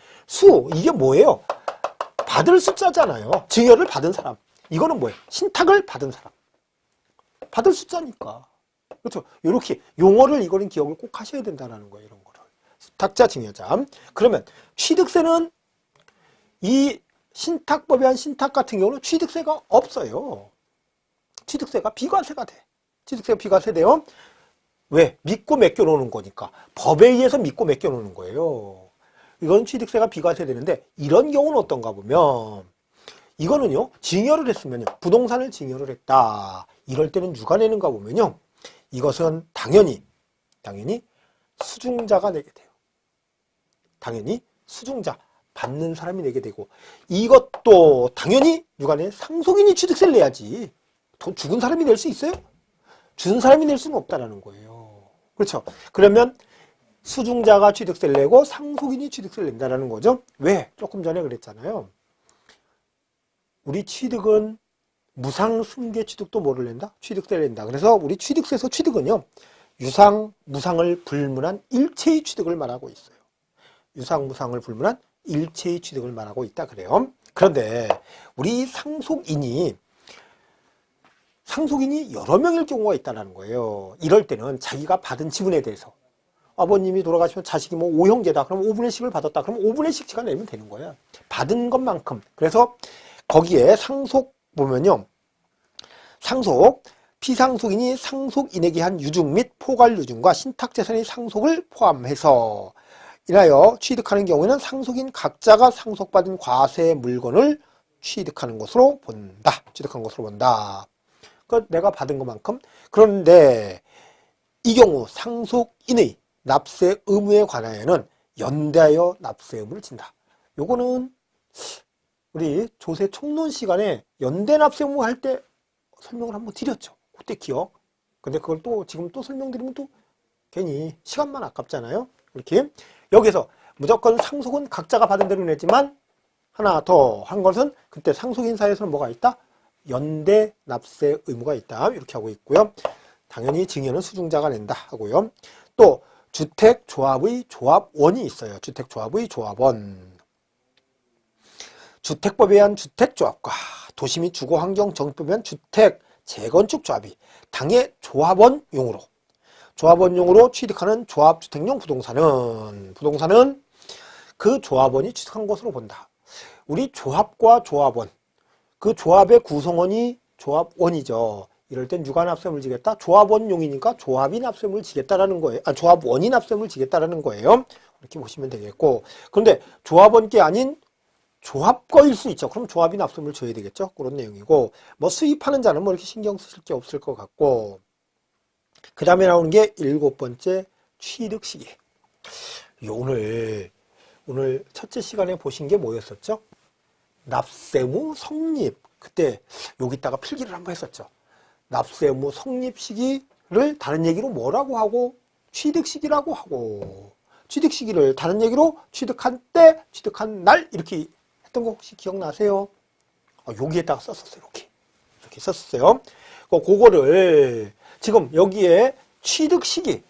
이게 뭐예요? 받을 숫자잖아요. 증여를 받은 사람. 이거는 뭐예요? 신탁을 받은 사람. 받을 숫자니까. 그렇죠? 요렇게 용어를, 이거는 기억을 꼭 하셔야 된다는 거예요. 이런 거를. 수탁자, 증여자. 그러면 취득세는 이 신탁법에 한 신탁 같은 경우는 취득세가 없어요. 취득세가 비과세가 돼. 취득세가 비과세 돼요. 왜? 믿고 맡겨놓는 거니까. 법에 의해서 믿고 맡겨놓는 거예요. 이건 취득세가 비과세 되는데, 이런 경우는 어떤가 보면, 이거는요, 증여를 했으면요, 부동산을 증여를 했다. 이럴 때는 누가 내는가 보면요, 이것은 당연히 수중자가 내게 돼요. 당연히 수중자, 받는 사람이 내게 되고, 이것도 당연히 누가 내? 상속인이 취득세를 내야지. 돈 죽은 사람이 낼 수 있어요? 준 사람이 낼 수는 없다라는 거예요. 그렇죠? 그러면 수중자가 취득세를 내고 상속인이 취득세를 낸다는 거죠. 왜? 조금 전에 그랬잖아요. 우리 취득은 무상승계 취득도 뭐를 낸다? 취득세를 낸다. 그래서 우리 취득세에서 취득은요, 유상, 무상을 불문한 일체의 취득을 말하고 있어요. 유상, 무상을 불문한 일체의 취득을 말하고 있다 그래요. 그런데 우리 상속인이 여러 명일 경우가 있다는 거예요. 이럴 때는 자기가 받은 지분에 대해서, 아버님이 돌아가시면 자식이 뭐 5형제다. 그럼 5분의 10을 받았다. 그럼 5분의 10씩가 내면 되는 거야. 받은 것만큼. 그래서 거기에 상속 보면요, 상속, 피상속인이 상속인에게 한 유증 및 포괄 유증과 신탁재산의 상속을 포함해서 인하여 취득하는 경우에는 상속인 각자가 상속받은 과세 물건을 취득하는 것으로 본다. 취득한 것으로 본다. 내가 받은 것만큼. 그런데 이 경우 상속인의 납세 의무에 관하여는 연대하여 납세 의무를 진다. 요거는 우리 조세 총론 시간에 연대 납세 의무 할 때 설명을 한번 드렸죠. 그때 기억. 근데 그걸 또 지금 또 설명드리면 또 괜히 시간만 아깝잖아요. 이렇게 여기서 무조건 상속은 각자가 받은 대로 냈지만 하나 더 한 것은 그때 상속인 사이에서는 뭐가 있다? 연대 납세 의무가 있다. 이렇게 하고 있고요. 당연히 증여는 수중자가 낸다 하고요. 또 주택조합의 조합원이 있어요. 주택조합의 조합원. 주택법에 의한 주택조합과 도시 및 주거환경정비법에 의한 주택 재건축조합이 당의 조합원용으로 취득하는 조합주택용 부동산은 그 조합원이 취득한 것으로 본다. 우리 조합과 조합원, 그 조합의 구성원이 조합원이죠. 이럴 땐 누가 납세금을 지겠다? 조합원용이니까 조합이 납세금을 지겠다라는 거예요. 조합원이 납세금을 지겠다라는 거예요. 이렇게 보시면 되겠고. 그런데 조합원 게 아닌 조합거일 수 있죠. 그럼 조합이 납세금을 줘야 되겠죠. 그런 내용이고, 뭐 수입하는 자는 뭐 이렇게 신경 쓰실 게 없을 것 같고, 그 다음에 나오는 게 7번째 취득 시기. 오늘 첫째 시간에 보신 게 뭐였었죠? 납세의무 성립. 그때 여기다가 필기를 한번 했었죠. 납세의무 성립 시기를 다른 얘기로 뭐라고 하고, 취득 시기라고 하고, 취득 시기를 다른 얘기로 취득한 때, 취득한 날 이렇게 했던 거 혹시 기억나세요? 여기에다가 썼었어요. 이렇게 썼었어요. 그거를 지금 여기에 취득 시기,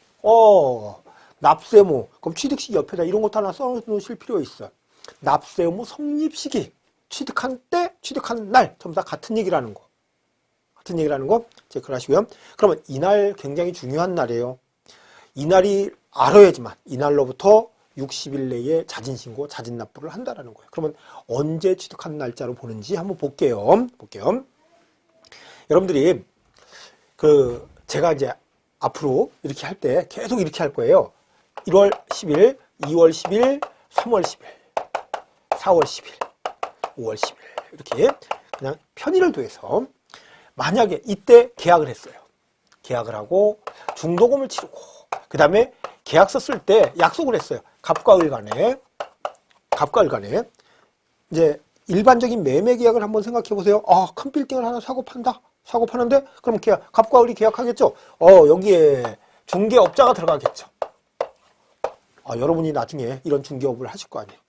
납세 의무, 그럼 취득시기 옆에다 이런 것도 하나 써놓으실 필요가 있어요. 납세 의무 성립시기, 취득한 때, 취득한 날, 전부 다 같은 얘기라는 거. 같은 얘기라는 거 체크를 하시고요. 그러면 이날 굉장히 중요한 날이에요. 이날이 알아야지만 이날로부터 60일 내에 자진신고, 자진납부를 한다라는 거예요. 그러면 언제 취득한 날짜로 보는지 한번 볼게요. 여러분들이 제가 이제 앞으로 이렇게 할 때 계속 이렇게 할 거예요. 1월 10일, 2월 10일, 3월 10일, 4월 10일, 5월 10일 이렇게 그냥 편의를 두해서 만약에 이때 계약을 했어요. 계약을 하고 중도금을 치르고 그 다음에 계약서 쓸 때 약속을 했어요. 갑과 을 간에 이제 일반적인 매매 계약을 한번 생각해 보세요. 큰 빌딩을 하나 사고 판다. 사고 파는데 그럼 갑과 을이 계약하겠죠. 여기에 중개업자가 들어가겠죠. 여러분이 나중에 이런 중개업을 하실 거 아니에요.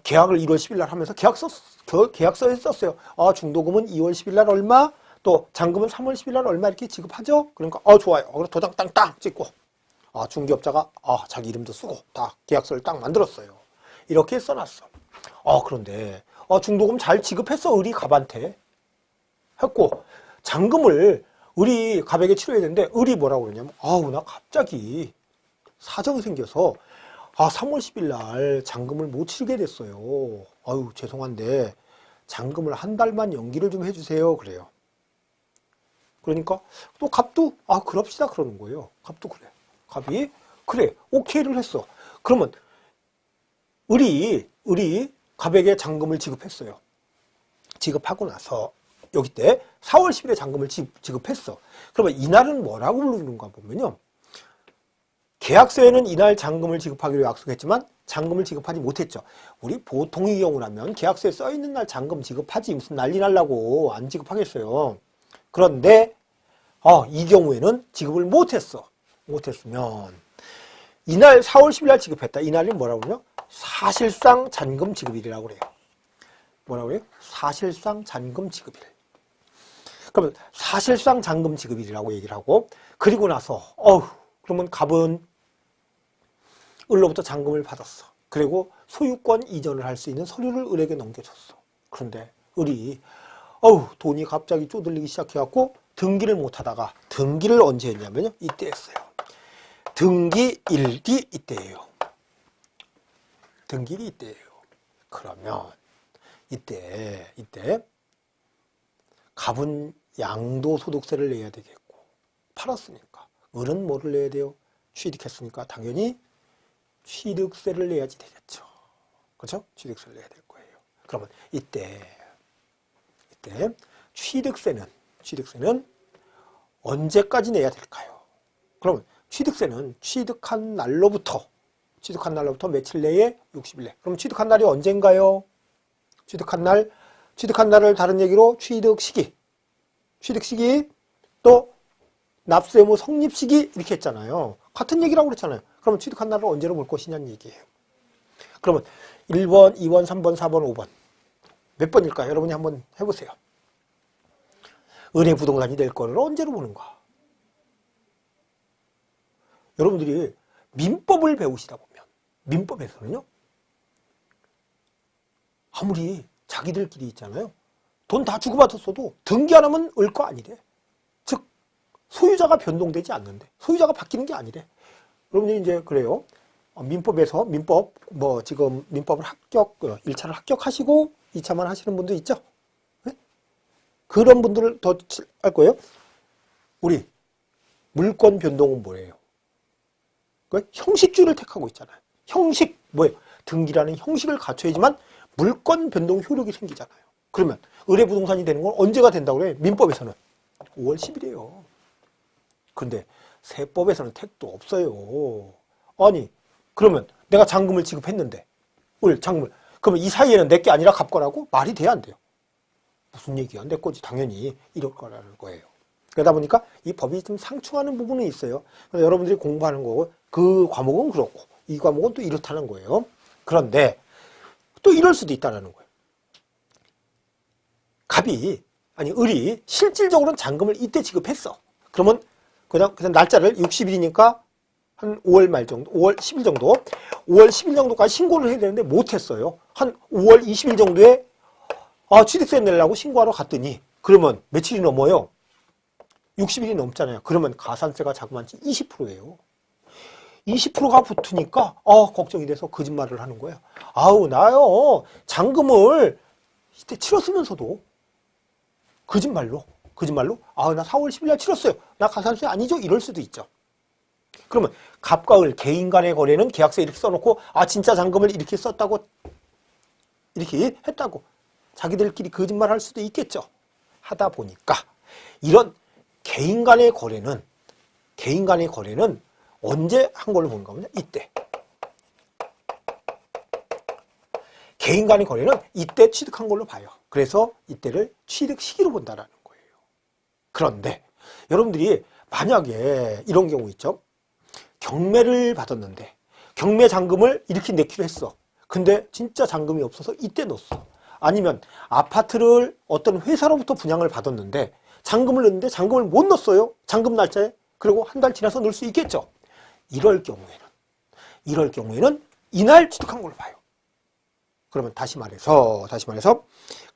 계약을 1월 10일 날 하면서 계약서에 썼어요. 중도금은 2월 10일 날 얼마, 또 잔금은 3월 10일 날 얼마 이렇게 지급하죠. 그러니까 좋아요. 그래서 도장 땅땅 찍고 중개업자가 자기 이름도 쓰고 다 계약서를 딱 만들었어요. 이렇게 써놨어. 그런데 중도금 잘 지급했어. 을이 갑한테 했고 잔금을 을이 갑에게 치러야 되는데 을이 뭐라고 그러냐면 나 갑자기 사정이 생겨서 3월 10일 날 잔금을 못 치르게 됐어요. 죄송한데 잔금을 한 달만 연기를 좀 해주세요. 그래요. 그러니까 또 갑도 그럽시다 그러는 거예요. 갑도 그래. 갑이 그래 오케이를 했어. 그러면 을이 갑에게 잔금을 지급했어요. 지급하고 나서 여기 때 4월 10일에 잔금을 지급했어. 그러면 이날은 뭐라고 부르는가 보면요. 계약서에는 이날 잔금을 지급하기로 약속했지만 잔금을 지급하지 못했죠. 우리 보통의 경우라면 계약서에 써있는 날 잔금 지급하지 무슨 난리 날라고 안 지급하겠어요. 그런데 이 경우에는 지급을 못했으면 이날 4월 10일 날 지급했다. 이날이 뭐라고 그러냐? 사실상 잔금 지급일이라고 그래요. 뭐라고 그래요? 사실상 잔금 지급일. 그러면 사실상 잔금 지급일이라고 얘기를 하고 그리고 나서 그러면 갑은 을로부터 잔금을 받았어. 그리고 소유권 이전을 할 수 있는 서류를 을에게 넘겨줬어. 그런데 을이 돈이 갑자기 쪼들리기 시작해갖고 등기를 못하다가 등기를 언제 했냐면요. 이때 했어요. 등기일기 이때예요. 등기일이 이때예요. 그러면 이때 갑은 양도소득세를 내야 되겠고 팔았으니까 을은 뭐를 내야 돼요? 취득했으니까 당연히 취득세를 내야지 되겠죠. 그렇죠? 취득세를 내야 될 거예요. 그러면 이때 취득세는 언제까지 내야 될까요? 그러면 취득세는 취득한 날로부터 며칠 내에 60일 내. 그럼 취득한 날이 언젠가요? 취득한 날을 다른 얘기로 취득시기 또 납세 의무 성립시기 이렇게 했잖아요. 같은 얘기라고 그랬잖아요. 그러면 취득한 날을 언제로 볼 것이냐는 얘기예요. 그러면 1번, 2번, 3번, 4번, 5번 몇 번일까요? 여러분이 한번 해보세요. 은행 부동산이 될 거를 언제로 보는가? 여러분들이 민법을 배우시다 보면 민법에서는요. 아무리 자기들끼리 있잖아요. 돈 다 주고받았어도 등기 안 하면 을 거 아니래. 즉 소유자가 변동되지 않는데 소유자가 바뀌는 게 아니래. 여러분들이 이제 그래요. 민법에서 지금 민법을 1차를 합격하시고 2차만 하시는 분도 있죠. 네? 그런 분들을 더 할 거예요. 우리 물권 변동은 뭐예요? 형식주의를 택하고 있잖아요. 형식 뭐예요? 등기라는 형식을 갖춰야지만 물권 변동 효력이 생기잖아요. 그러면 의뢰부동산이 되는 건 언제가 된다고 그래요? 민법에서는 5월 10일이에요. 그런데 세법에서는 택도 없어요. 아니 그러면 내가 잔금을 지급했는데 잔금을 그러면 이 사이에는 내 게 아니라 갑 거라고? 말이 돼야 안 돼요. 무슨 얘기야? 내 거지 당연히 이럴 거라는 거예요. 그러다 보니까 이 법이 좀 상충하는 부분이 있어요. 그래서 여러분들이 공부하는 거고 그 과목은 그렇고 이 과목은 또 이렇다는 거예요. 그런데 또 이럴 수도 있다는 거예요. 을이 실질적으로는 잔금을 이때 지급했어. 그러면 그냥 날짜를 60일이니까 한 5월 말 정도, 5월 10일 정도, 5월 10일 정도까지 신고를 해야 되는데 못했어요. 한 5월 20일 정도에 취득세 내려고 신고하러 갔더니 그러면 며칠이 넘어요? 60일이 넘잖아요. 그러면 가산세가 자그마치 20%예요. 20%가 붙으니까 걱정이 돼서 거짓말을 하는 거예요. 나요 잔금을 이때 치렀으면서도 거짓말로 나 4월 10일 날 치렀어요. 나 가산세 아니죠? 이럴 수도 있죠. 그러면 갑과 을 개인 간의 거래는 계약서에 이렇게 써놓고 진짜 잔금을 이렇게 썼다고 이렇게 했다고 자기들끼리 거짓말할 수도 있겠죠. 하다 보니까 이런 개인 간의 거래는 언제 한 걸로 보는가 하면 이때. 개인 간의 거래는 이때 취득한 걸로 봐요. 그래서 이때를 취득 시기로 본다라는 거예요. 그런데 여러분들이 만약에 이런 경우 있죠. 경매를 받았는데 경매 잔금을 이렇게 내기로 했어. 근데 진짜 잔금이 없어서 이때 넣었어. 아니면 아파트를 어떤 회사로부터 분양을 받았는데 잔금을 넣는데 잔금을 못 넣었어요. 잔금 날짜에. 그리고 한 달 지나서 넣을 수 있겠죠. 이럴 경우에는 이날 취득한 걸로 봐요. 그러면 다시 말해서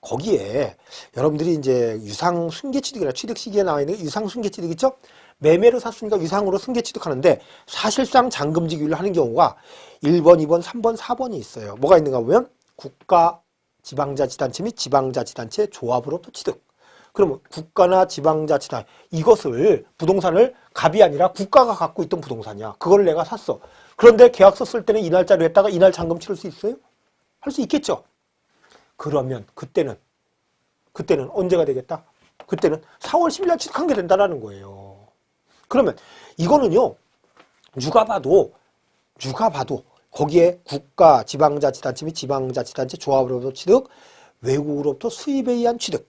거기에 여러분들이 이제 유상 승계 취득이나 취득 시기에 나와 있는 유상 승계 취득 있죠? 매매로 샀으니까 유상으로 승계 취득하는데 사실상 잔금 지급을 하는 경우가 1번, 2번, 3번, 4번이 있어요. 뭐가 있는가 보면 국가, 지방자치단체 및 지방자치단체 조합으로부터 취득. 그러면 국가나 지방자치단체 이것을 부동산을 갑이 아니라 국가가 갖고 있던 부동산이야. 그걸 내가 샀어. 그런데 계약서 쓸 때는 이날짜로 했다가 이날 잔금 치를 수 있어요? 할 수 있겠죠. 그러면 그때는 언제가 되겠다? 그때는 4월 10일 날 취득한 게 된다라는 거예요. 그러면 이거는요. 누가 봐도 거기에 국가, 지방자치단체 및 지방자치단체 조합으로부터 취득, 외국으로부터 수입에 의한 취득,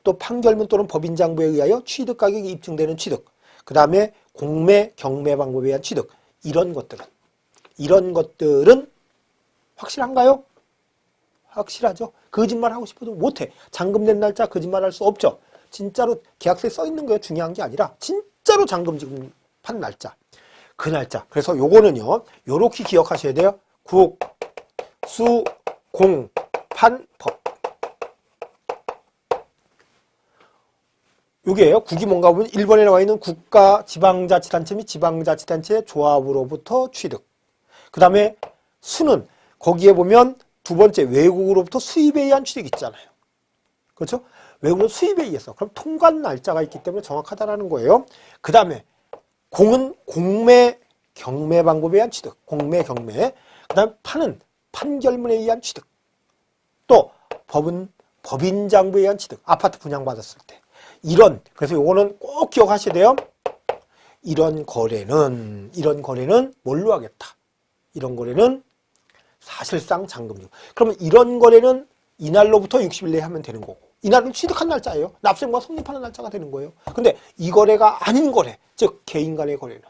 또 판결문 또는 법인장부에 의하여 취득 가격이 입증되는 취득, 그 다음에 공매, 경매 방법에 의한 취득, 이런 것들은 확실한가요? 확실하죠. 거짓말 하고 싶어도 못해. 잔금 낸 날짜 거짓말할 수 없죠. 진짜로 계약서에 써 있는 거예요. 중요한 게 아니라 진짜로 잔금 지급한 날짜. 그 날짜. 그래서 요거는요. 요렇게 기억하셔야 돼요. 국, 수, 공, 판, 법. 요게요. 국이 뭔가 보면 1번에 나와 있는 국가, 지방자치단체 및 지방자치단체 조합으로부터 취득. 그 다음에 수는 거기에 보면 두 번째 외국으로부터 수입에 의한 취득이 있잖아요. 그렇죠? 외국으로 수입에 의해서. 그럼 통관 날짜가 있기 때문에 정확하다라는 거예요. 그 다음에 공은 공매, 경매 방법에 의한 취득. 공매, 경매. 그 다음에 판은 판결문에 의한 취득. 또 법은 법인장부에 의한 취득. 아파트 분양받았을 때. 그래서 요거는 꼭 기억하셔야 돼요. 이런 거래는 뭘로 하겠다. 이런 거래는 사실상 잔금이고. 그러면 이런 거래는 이날로부터 60일 내에 하면 되는 거고. 이날은 취득한 날짜예요. 납세금과 성립하는 날짜가 되는 거예요. 근데 이 거래가 아닌 거래, 즉 개인 간의 거래는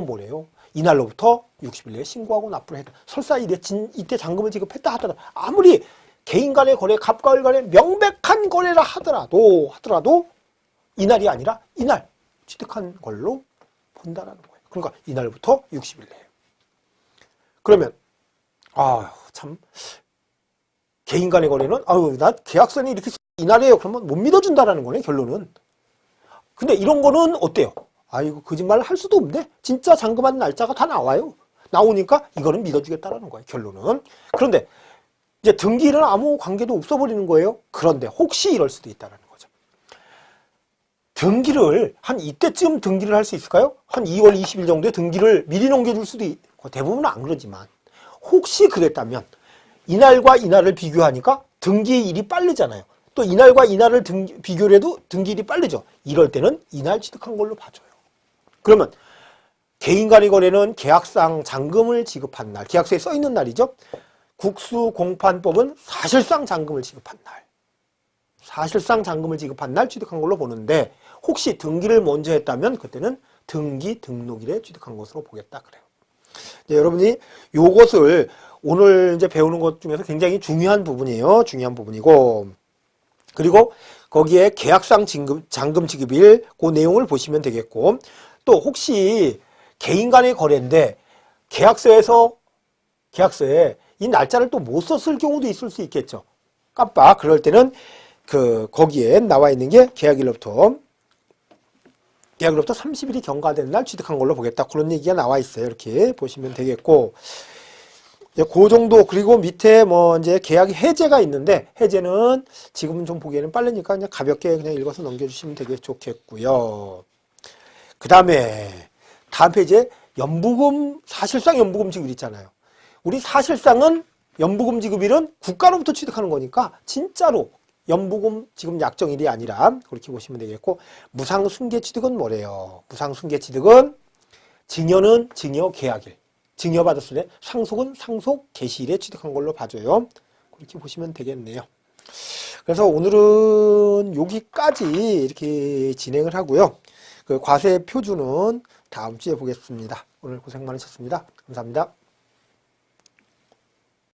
뭐래요? 이날로부터 60일 내에 신고하고 납부를 했다. 설사 이때 잔금을 지급했다 하더라도 아무리 개인 간의 거래, 갑과 을 간의 명백한 거래라 하더라도 이날이 아니라 이날 취득한 걸로 본다라는 거예요. 그러니까 이날부터 60일 내에. 그러면 참 개인 간의 거래는 나 계약서는 이렇게 이날이에요. 그러면 못 믿어준다라는 거네, 결론은. 근데 이런 거는 어때요? 거짓말을 할 수도 없네. 진짜 잔금한 날짜가 다 나와요. 나오니까 이거는 믿어주겠다라는 거예요, 결론은. 그런데 이제 등기는 아무 관계도 없어버리는 거예요. 그런데 혹시 이럴 수도 있다는 거죠. 등기를 이때쯤 등기를 할 수 있을까요? 한 2월 20일 정도에 등기를 미리 넘겨줄 수도 있고, 대부분은 안 그러지만 혹시 그랬다면 이날과 이날을 비교하니까 등기일이 빠르잖아요. 또 이날과 이날을 비교를 해도 등기일이 빠르죠. 이럴 때는 이날 취득한 걸로 봐줘요. 그러면 개인 간의 거래는 계약상 잔금을 지급한 날, 계약서에 써 있는 날이죠. 국수공판법은 사실상 잔금을 지급한 날 취득한 걸로 보는데, 혹시 등기를 먼저 했다면 그때는 등기 등록일에 취득한 것으로 보겠다 그래요. 네, 여러분이 요것을 오늘 이제 배우는 것 중에서 굉장히 중요한 부분이에요. 중요한 부분이고, 그리고 거기에 계약상 잔금 지급일 그 내용을 보시면 되겠고, 또 혹시 개인 간의 거래인데 계약서에 이 날짜를 또 못 썼을 경우도 있을 수 있겠죠. 깜빡. 그럴 때는 거기에 나와 있는 게 계약일로부터 30일이 경과된 날 취득한 걸로 보겠다. 그런 얘기가 나와 있어요. 이렇게 보시면 되겠고. 그 정도. 그리고 밑에 이제 계약이 해제가 있는데, 해제는 지금은 좀 보기에는 빠르니까 그냥 가볍게 그냥 읽어서 넘겨주시면 되게 좋겠고요. 그 다음에, 다음 페이지에 사실상 연부금 지급일 있잖아요. 우리 사실상은 연부금 지급일은 국가로부터 취득하는 거니까, 진짜로 연부금 지급 약정일이 아니라, 그렇게 보시면 되겠고, 무상순계 취득은 뭐래요? 무상순계 취득은, 증여는 증여 계약일. 증여받았을 때 상속은 상속 개시일에 취득한 걸로 봐줘요. 그렇게 보시면 되겠네요. 그래서 오늘은 여기까지 이렇게 진행을 하고요. 과세 표준은 다음 주에 보겠습니다. 오늘 고생 많으셨습니다. 감사합니다.